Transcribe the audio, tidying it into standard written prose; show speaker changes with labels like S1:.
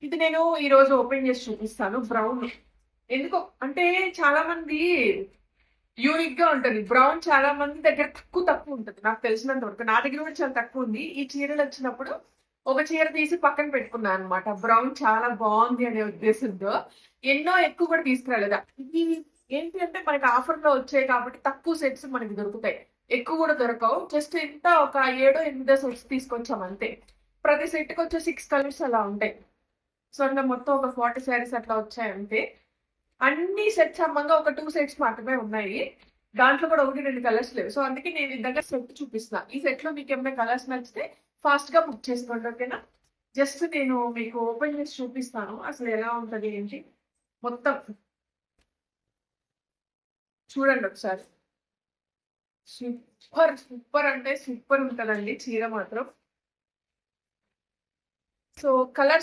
S1: ఇది నేను ఈ రోజు ఓపెన్ చేసి చూపిస్తాను. బ్రౌన్ ఎందుకో అంటే చాలా మంది యూనిక్ గా ఉంటది. బ్రౌన్ చాలా మంది దగ్గర తక్కువ ఉంటది. నాకు తెలిసినంత వరకు. నా దగ్గర కూడా చాలా తక్కువ ఉంది. ఈ చీరలు వచ్చినప్పుడు ఒక చీర తీసి పక్కన పెట్టుకున్నాను అనమాట. బ్రౌన్ చాలా బాగుంది అనే ఉద్దేశంతో. ఎన్నో ఎక్కువ కూడా తీసుకురాలేదా. ఇది ఏంటి అంటే మనకి ఆఫర్ లో వచ్చాయి కాబట్టి తక్కువ సెట్స్ మనకి దొరుకుతాయి. ఎక్కువ కూడా దొరకవు. జస్ట్ ఇంత ఒక 7-8 సెట్స్ తీసుకొచ్చాం అంతే. ప్రతి సెట్ కి వచ్చే 6 కలర్స్ అలా ఉంటాయి. సో అట్లా మొత్తం ఒక 40 శారీస్ అట్లా వచ్చాయి అంతే. అన్ని సెట్స్ అమ్మంగా ఒక 2 సెట్స్ మాత్రమే ఉన్నాయి. దాంట్లో కూడా 1-2 కలర్స్ లేవు. సో అందుకే నేను ఈ దగ్గర సెట్ చూపిస్తున్నా. ఈ సెట్ లో మీకు ఏమైనా కలర్స్ నచ్చితే ఫాస్ట్ గా బుక్ చేసుకోండి. ఓకేనా? జస్ట్ నేను మీకు ఓపెన్ చేసి చూపిస్తాను అసలు ఎలా ఉంటది ఏంటి మొత్తం. చూడండి ఒకసారి. సూపర్ సూపర్ అంటే సూపర్ ఉంటదండి చీర మాత్రం. So colours